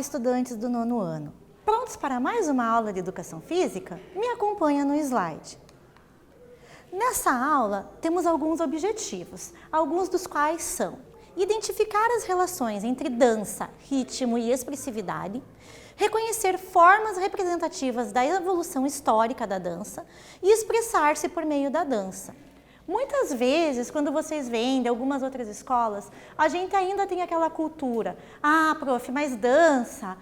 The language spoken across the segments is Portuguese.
estudantes do 9º ano. Prontos para mais uma aula de Educação Física? Me acompanha no slide. Nessa aula, temos alguns objetivos, alguns dos quais são identificar as relações entre dança, ritmo e expressividade, reconhecer formas representativas da evolução histórica da dança e expressar-se por meio da dança. Muitas vezes, quando vocês vêm de algumas outras escolas, a gente ainda tem aquela cultura. Ah, prof, mas dança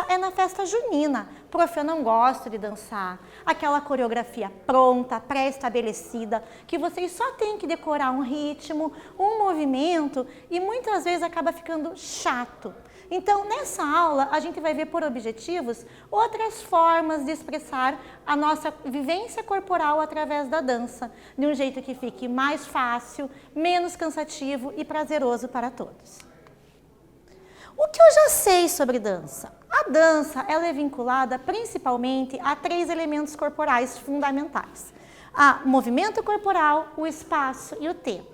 é na festa junina. Prof, eu não gosto de dançar. Aquela coreografia pronta, pré-estabelecida, que vocês só têm que decorar um ritmo, um movimento e muitas vezes acaba ficando chato. Então, nessa aula, a gente vai ver por objetivos outras formas de expressar a nossa vivência corporal através da dança, de um jeito que fique mais fácil, menos cansativo e prazeroso para todos. O que eu já sei sobre dança? A dança ela é vinculada principalmente a 3 elementos corporais fundamentais: o movimento corporal, o espaço e o tempo.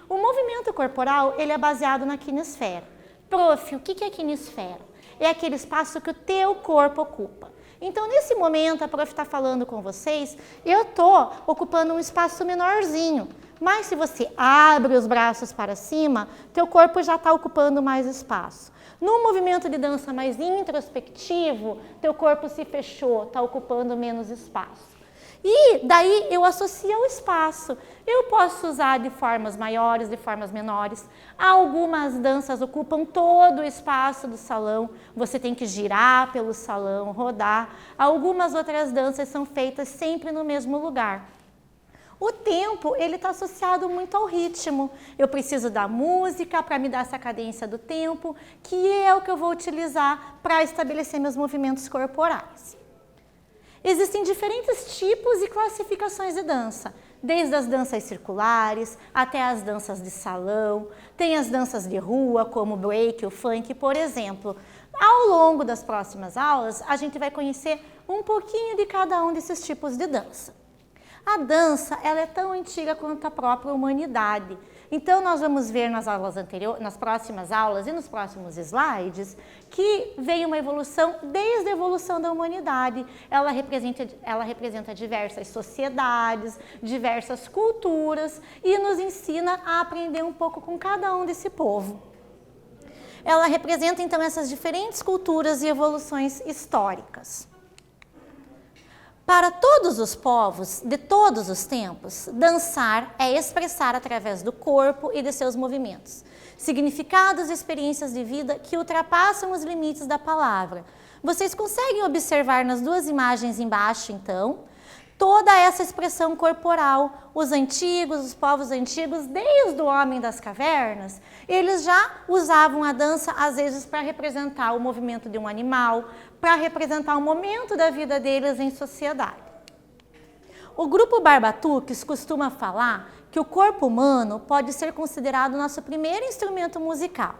O movimento corporal ele é baseado na quinesfera. Prof, o que é quinesfera? É aquele espaço que o teu corpo ocupa. Então, nesse momento, a prof está falando com vocês, eu estou ocupando um espaço menorzinho. Mas se você abre os braços para cima, teu corpo já está ocupando mais espaço. No movimento de dança mais introspectivo, teu corpo se fechou, está ocupando menos espaço. E daí eu associo ao espaço. Eu posso usar de formas maiores, de formas menores. Algumas danças ocupam todo o espaço do salão. Você tem que girar pelo salão, rodar. Algumas outras danças são feitas sempre no mesmo lugar. O tempo, ele está associado muito ao ritmo. Eu preciso da música para me dar essa cadência do tempo, que é o que eu vou utilizar para estabelecer meus movimentos corporais. Existem diferentes tipos e classificações de dança, desde as danças circulares até as danças de salão, tem as danças de rua, como o break, o funk, por exemplo. Ao longo das próximas aulas, a gente vai conhecer um pouquinho de cada um desses tipos de dança. A dança ela é tão antiga quanto a própria humanidade. Então, nós vamos ver nas aulas anteriores, nas próximas aulas e nos próximos slides, que veio uma evolução desde a evolução da humanidade. Ela representa diversas sociedades, diversas culturas e nos ensina a aprender um pouco com cada um desse povo. Ela representa, então, essas diferentes culturas e evoluções históricas. Para todos os povos, de todos os tempos, dançar é expressar através do corpo e de seus movimentos significados e experiências de vida que ultrapassam os limites da palavra. Vocês conseguem observar nas 2 imagens embaixo, então, toda essa expressão corporal. Os povos antigos, desde o homem das cavernas, eles já usavam a dança, às vezes, para representar o movimento de um animal, para representar o momento da vida deles em sociedade. O grupo Barbatuques costuma falar que o corpo humano pode ser considerado nosso primeiro instrumento musical.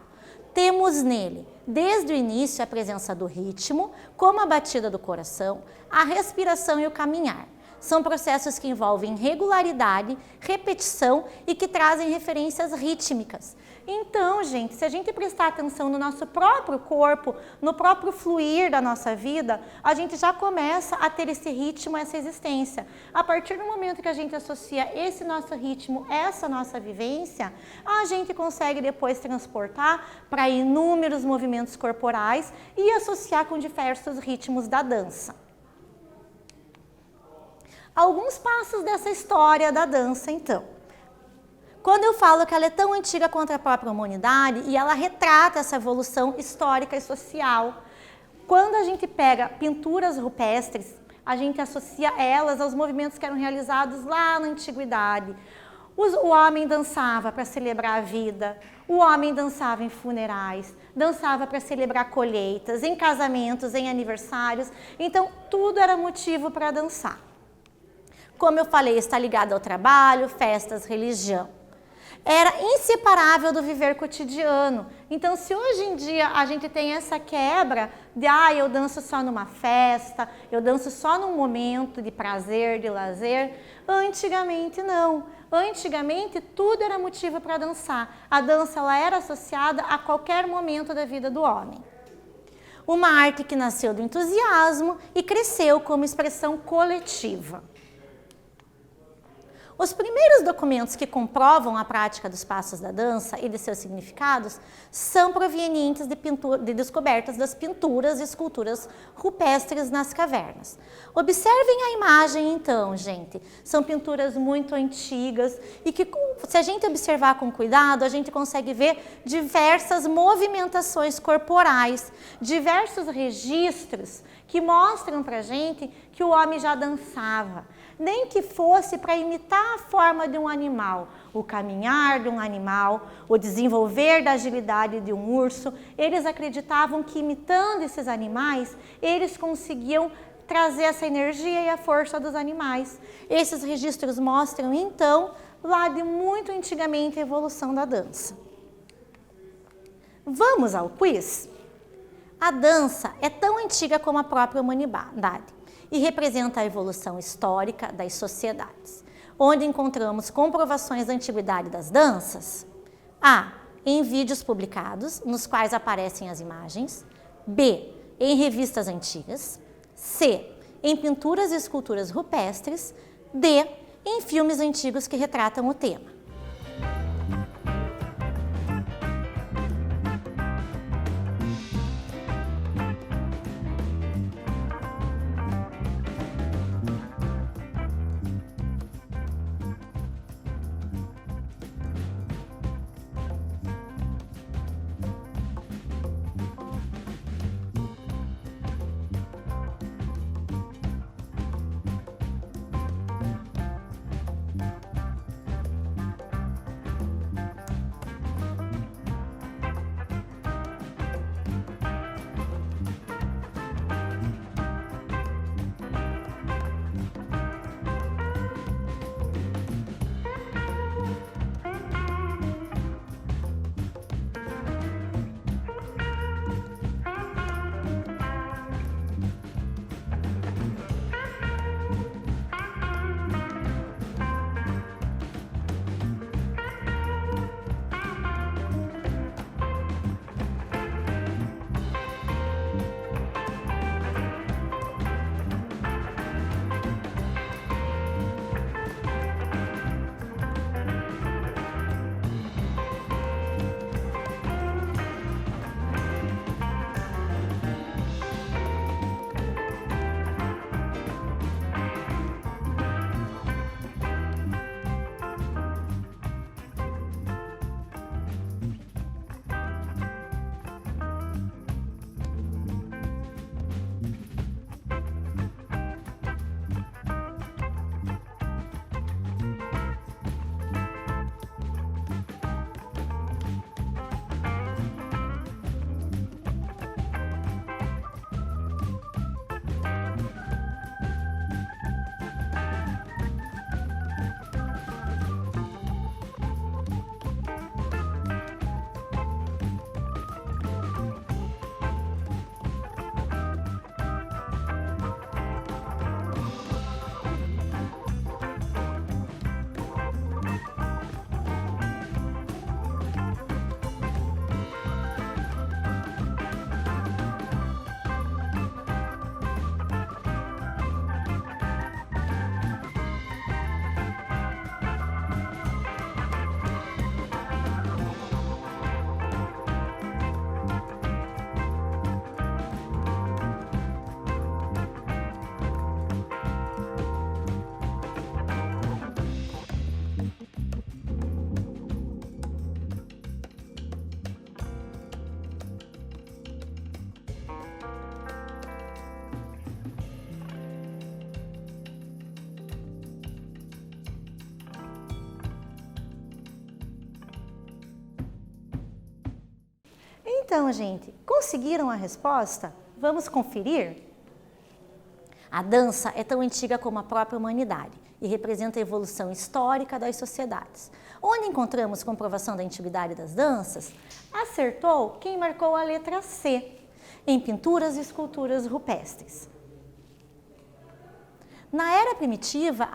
Temos nele, desde o início, a presença do ritmo, como a batida do coração, a respiração e o caminhar. São processos que envolvem regularidade, repetição e que trazem referências rítmicas. Então, gente, se a gente prestar atenção no nosso próprio corpo, no próprio fluir da nossa vida, a gente já começa a ter esse ritmo, essa existência. A partir do momento que a gente associa esse nosso ritmo, essa nossa vivência, a gente consegue depois transportar para inúmeros movimentos corporais e associar com diversos ritmos da dança. Alguns passos dessa história da dança, então. Quando eu falo que ela é tão antiga quanto a própria humanidade e ela retrata essa evolução histórica e social, quando a gente pega pinturas rupestres, a gente associa elas aos movimentos que eram realizados lá na antiguidade. O homem dançava para celebrar a vida, o homem dançava em funerais, dançava para celebrar colheitas, em casamentos, em aniversários, então tudo era motivo para dançar. Como eu falei, está ligado ao trabalho, festas, religião. Era inseparável do viver cotidiano. Então, se hoje em dia a gente tem essa quebra de eu danço só numa festa, eu danço só num momento de prazer, de lazer, antigamente não. Antigamente tudo era motivo para dançar. A dança ela era associada a qualquer momento da vida do homem. Uma arte que nasceu do entusiasmo e cresceu como expressão coletiva. Os primeiros documentos que comprovam a prática dos passos da dança e de seus significados são provenientes de descobertas das pinturas e esculturas rupestres nas cavernas. Observem a imagem então, gente. São pinturas muito antigas e que, se a gente observar com cuidado, a gente consegue ver diversas movimentações corporais, diversos registros que mostram pra gente que o homem já dançava. Nem que fosse para imitar a forma de um animal, o caminhar de um animal, o desenvolver da agilidade de um urso. Eles acreditavam que imitando esses animais, eles conseguiam trazer essa energia e a força dos animais. Esses registros mostram, então, lá de muito antigamente a evolução da dança. Vamos ao quiz? A dança é tão antiga como a própria humanidade e representa a evolução histórica das sociedades, onde encontramos comprovações da antiguidade das danças. A. Em vídeos publicados, nos quais aparecem as imagens. B. Em revistas antigas. C. Em pinturas e esculturas rupestres. D. Em filmes antigos que retratam o tema. Então, gente, conseguiram a resposta? Vamos conferir? A dança é tão antiga como a própria humanidade e representa a evolução histórica das sociedades. Onde encontramos comprovação da antiguidade das danças? Acertou quem marcou a letra C, em pinturas e esculturas rupestres. Na era primitiva,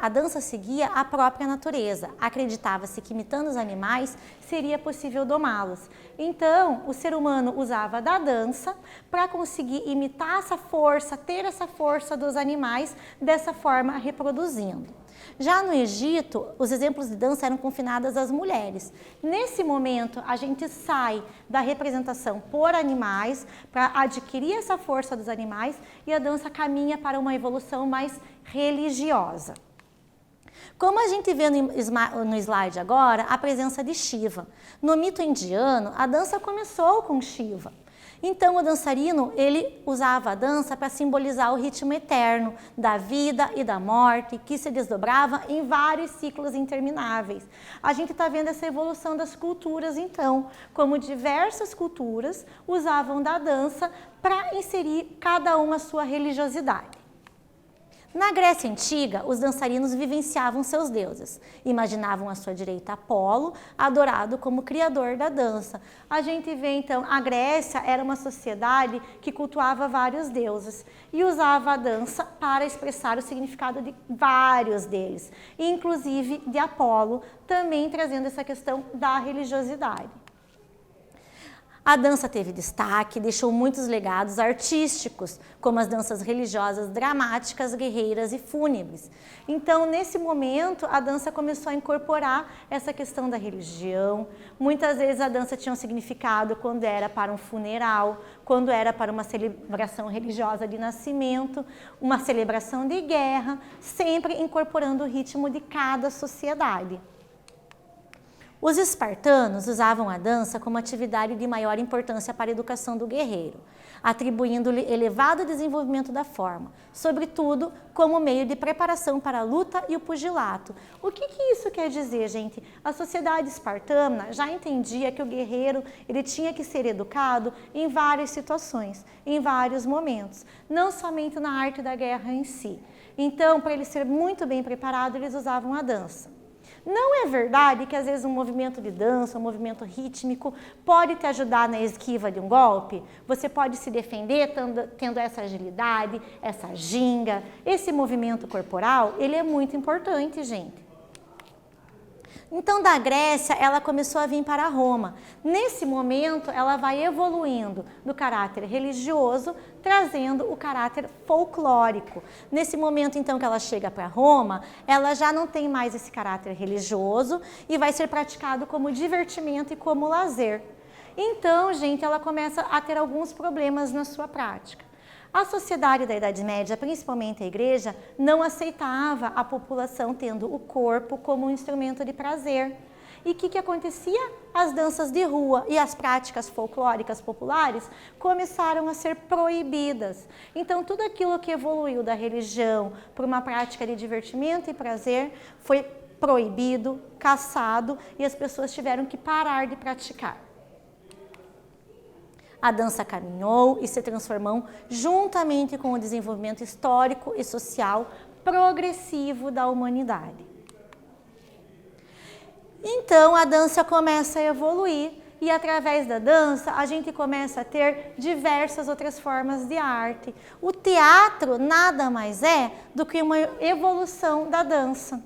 a dança seguia a própria natureza. Acreditava-se que imitando os animais seria possível domá-los. Então, o ser humano usava da dança para conseguir imitar essa força, ter essa força dos animais, dessa forma reproduzindo. Já no Egito, os exemplos de dança eram confinados às mulheres. Nesse momento, a gente sai da representação por animais para adquirir essa força dos animais e a dança caminha para uma evolução mais religiosa. Como a gente vê no slide agora, a presença de Shiva. No mito indiano, a dança começou com Shiva. Então, o dançarino, ele usava a dança para simbolizar o ritmo eterno da vida e da morte, que se desdobrava em vários ciclos intermináveis. A gente está vendo essa evolução das culturas, então, como diversas culturas usavam da dança para inserir cada uma a sua religiosidade. Na Grécia Antiga, os dançarinos vivenciavam seus deuses. Imaginavam à sua direita Apolo, adorado como criador da dança. A gente vê, então, a Grécia era uma sociedade que cultuava vários deuses e usava a dança para expressar o significado de vários deles, inclusive de Apolo, também trazendo essa questão da religiosidade. A dança teve destaque, deixou muitos legados artísticos, como as danças religiosas dramáticas, guerreiras e fúnebres. Então, nesse momento, a dança começou a incorporar essa questão da religião. Muitas vezes a dança tinha um significado quando era para um funeral, quando era para uma celebração religiosa de nascimento, uma celebração de guerra, sempre incorporando o ritmo de cada sociedade. Os espartanos usavam a dança como atividade de maior importância para a educação do guerreiro, atribuindo-lhe elevado desenvolvimento da forma, sobretudo como meio de preparação para a luta e o pugilato. O que isso quer dizer, gente? A sociedade espartana já entendia que o guerreiro ele tinha que ser educado em várias situações, em vários momentos, não somente na arte da guerra em si. Então, para ele ser muito bem preparado, eles usavam a dança. Não é verdade que às vezes um movimento de dança, um movimento rítmico pode te ajudar na esquiva de um golpe? Você pode se defender tendo essa agilidade, essa ginga, esse movimento corporal, ele é muito importante, gente. Então, da Grécia, ela começou a vir para Roma. Nesse momento, ela vai evoluindo do caráter religioso, trazendo o caráter folclórico. Nesse momento, então, que ela chega para Roma, ela já não tem mais esse caráter religioso e vai ser praticado como divertimento e como lazer. Então, gente, ela começa a ter alguns problemas na sua prática. A sociedade da Idade Média, principalmente a igreja, não aceitava a população tendo o corpo como um instrumento de prazer. E o que acontecia? As danças de rua e as práticas folclóricas populares começaram a ser proibidas. Então, tudo aquilo que evoluiu da religião para uma prática de divertimento e prazer foi proibido, cassado e as pessoas tiveram que parar de praticar. A dança caminhou e se transformou juntamente com o desenvolvimento histórico e social progressivo da humanidade. Então, a dança começa a evoluir e, através da dança, a gente começa a ter diversas outras formas de arte. O teatro nada mais é do que uma evolução da dança.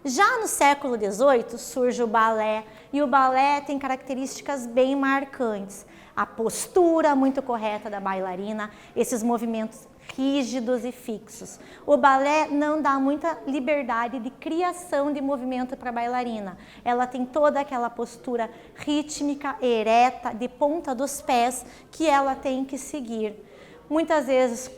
Já no século XVIII surge o balé, e o balé tem características bem marcantes. A postura muito correta da bailarina, esses movimentos rígidos e fixos. O balé não dá muita liberdade de criação de movimento para a bailarina. Ela tem toda aquela postura rítmica, ereta, de ponta dos pés, que ela tem que seguir. Muitas vezes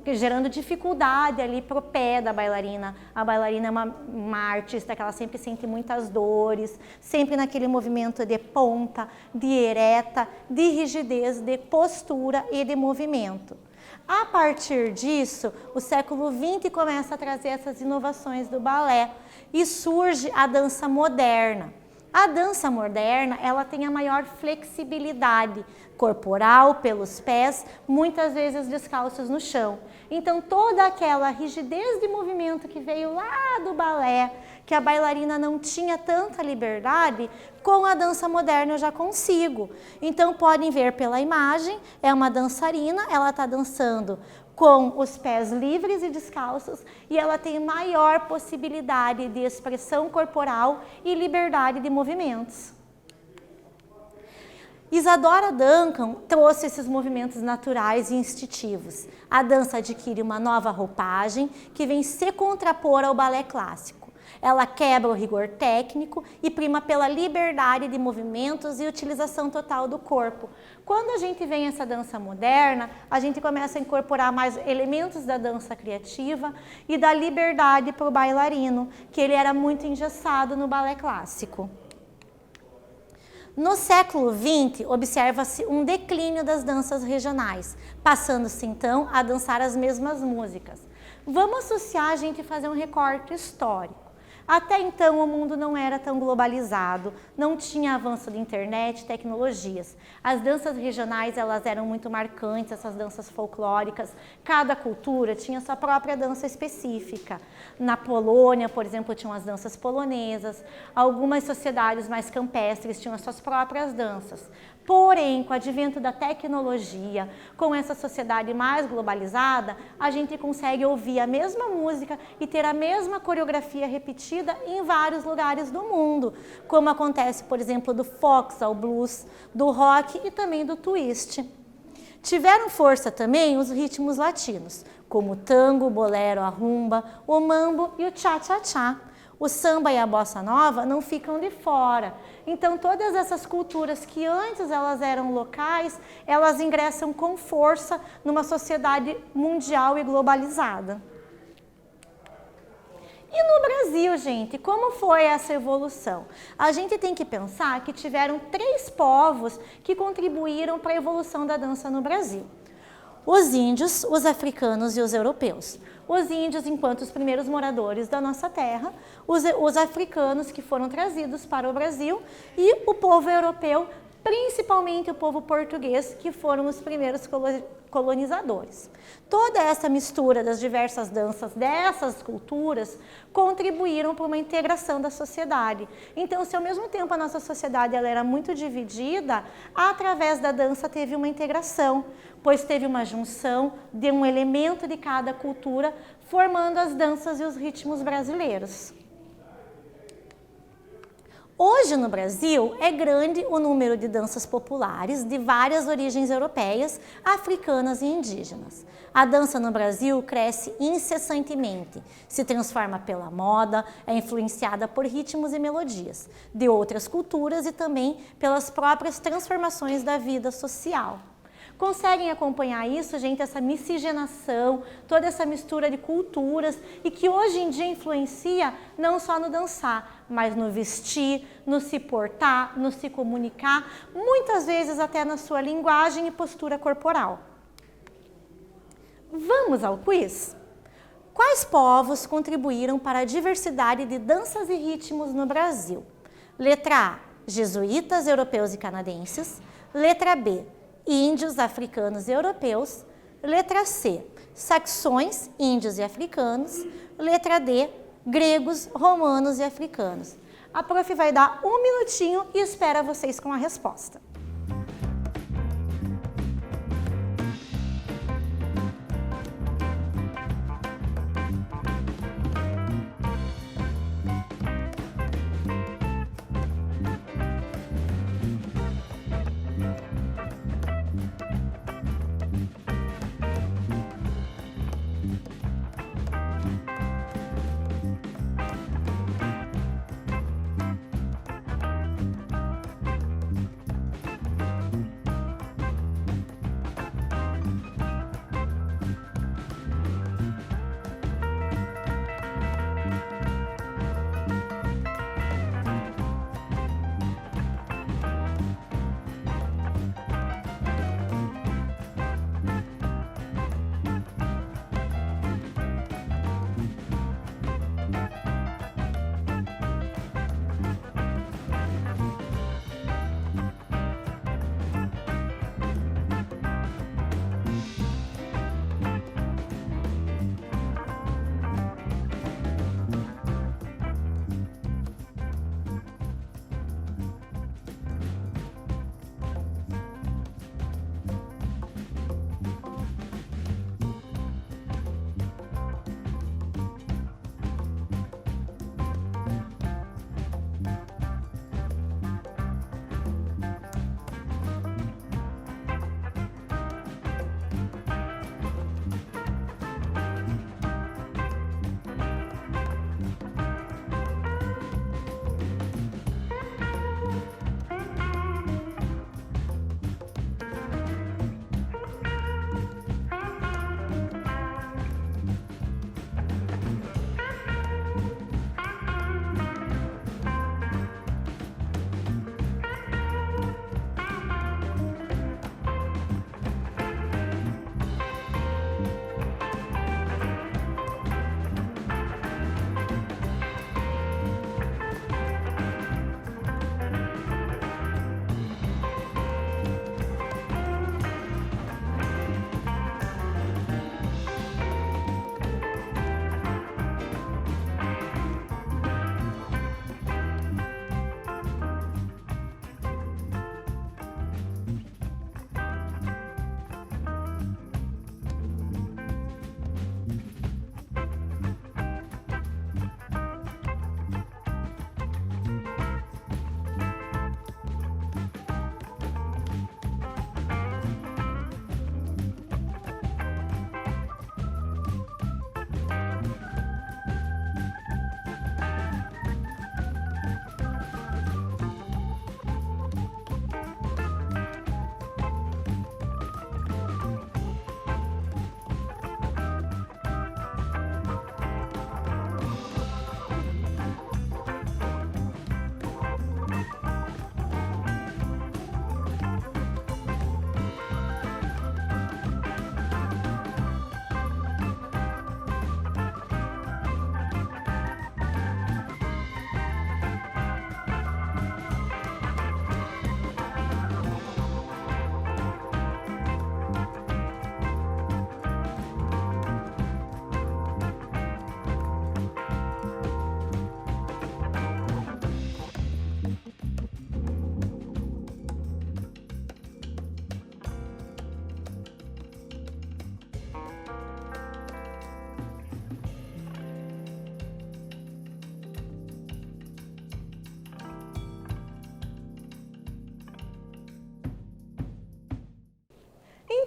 gerando dificuldade ali para o pé da bailarina. A bailarina é uma artista que ela sempre sente muitas dores, sempre naquele movimento de ponta, de ereta, de rigidez, de postura e de movimento. A partir disso, o século XX começa a trazer essas inovações do balé e surge a dança moderna. A dança moderna, ela tem a maior flexibilidade corporal pelos pés, muitas vezes descalços no chão. Então, toda aquela rigidez de movimento que veio lá do balé, que a bailarina não tinha tanta liberdade, com a dança moderna eu já consigo. Então, podem ver pela imagem, é uma dançarina, ela está dançando com os pés livres e descalços, e ela tem maior possibilidade de expressão corporal e liberdade de movimentos. Isadora Duncan trouxe esses movimentos naturais e instintivos. A dança adquire uma nova roupagem que vem se contrapor ao balé clássico. Ela quebra o rigor técnico e prima pela liberdade de movimentos e utilização total do corpo. Quando a gente vem essa dança moderna, a gente começa a incorporar mais elementos da dança criativa e da liberdade para o bailarino, que ele era muito engessado no balé clássico. No século XX, observa-se um declínio das danças regionais, passando-se então a dançar as mesmas músicas. Vamos associar a gente e fazer um recorte histórico. Até então o mundo não era tão globalizado, não tinha avanço de internet, tecnologias. As danças regionais elas eram muito marcantes, essas danças folclóricas. Cada cultura tinha sua própria dança específica. Na Polônia, por exemplo, tinham as danças polonesas. Algumas sociedades mais campestres tinham as suas próprias danças. Porém, com o advento da tecnologia, com essa sociedade mais globalizada, a gente consegue ouvir a mesma música e ter a mesma coreografia repetida em vários lugares do mundo, como acontece, por exemplo, do fox ao blues, do rock e também do twist. Tiveram força também os ritmos latinos, como o tango, o bolero, a rumba, o mambo e o cha-cha-cha. O samba e a bossa nova não ficam de fora. Então, todas essas culturas que antes elas eram locais, elas ingressam com força numa sociedade mundial e globalizada. E no Brasil, gente, como foi essa evolução? A gente tem que pensar que tiveram 3 povos que contribuíram para a evolução da dança no Brasil. Os índios, os africanos e os europeus. Os índios, enquanto os primeiros moradores da nossa terra, os africanos que foram trazidos para o Brasil e o povo europeu, principalmente o povo português, que foram os primeiros colonizadores. Toda essa mistura das diversas danças dessas culturas contribuíram para uma integração da sociedade. Então, se ao mesmo tempo a nossa sociedade ela era muito dividida, através da dança teve uma integração, pois teve uma junção de um elemento de cada cultura, formando as danças e os ritmos brasileiros. Hoje no Brasil é grande o número de danças populares de várias origens europeias, africanas e indígenas. A dança no Brasil cresce incessantemente, se transforma pela moda, é influenciada por ritmos e melodias de outras culturas e também pelas próprias transformações da vida social. Conseguem acompanhar isso, gente, essa miscigenação, toda essa mistura de culturas e que hoje em dia influencia não só no dançar, mas no vestir, no se portar, no se comunicar, muitas vezes até na sua linguagem e postura corporal. Vamos ao quiz? Quais povos contribuíram para a diversidade de danças e ritmos no Brasil? Letra A, jesuítas, europeus e canadenses. Letra B, índios, africanos e europeus. Letra C, saxões, índios e africanos. Letra D, gregos, romanos e africanos. A prof vai dar um minutinho e espera vocês com a resposta.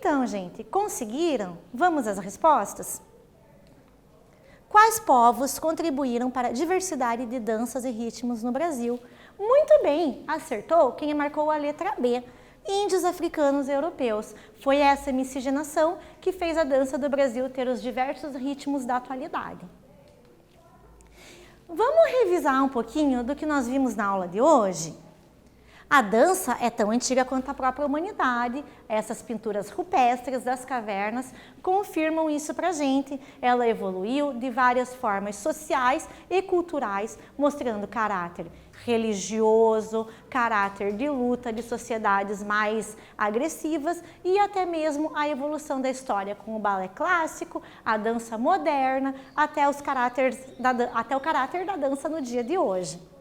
Então, gente, conseguiram? Vamos às respostas? Quais povos contribuíram para a diversidade de danças e ritmos no Brasil? Muito bem, acertou quem marcou a letra B. Índios africanos e europeus. Foi essa miscigenação que fez a dança do Brasil ter os diversos ritmos da atualidade. Vamos revisar um pouquinho do que nós vimos na aula de hoje? A dança é tão antiga quanto a própria humanidade. Essas pinturas rupestres das cavernas confirmam isso pra gente. Ela evoluiu de várias formas sociais e culturais, mostrando caráter religioso, caráter de luta de sociedades mais agressivas e até mesmo a evolução da história com o balé clássico, a dança moderna, até o caráter da dança no dia de hoje.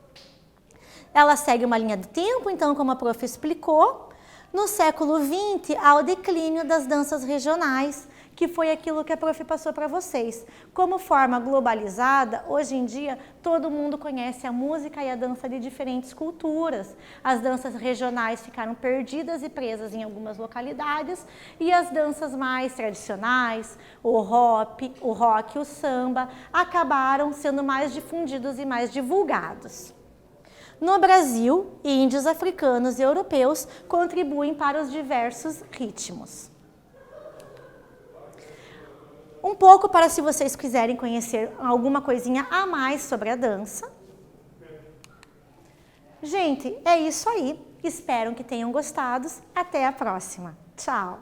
Ela segue uma linha de tempo, então, como a prof explicou, no século XX, há o declínio das danças regionais, que foi aquilo que a prof passou para vocês. Como forma globalizada, hoje em dia, todo mundo conhece a música e a dança de diferentes culturas. As danças regionais ficaram perdidas e presas em algumas localidades, e as danças mais tradicionais, o rock, o samba, acabaram sendo mais difundidos e mais divulgados. No Brasil, índios africanos e europeus contribuem para os diversos ritmos. Um pouco para se vocês quiserem conhecer alguma coisinha a mais sobre a dança. Gente, é isso aí. Espero que tenham gostado. Até a próxima. Tchau!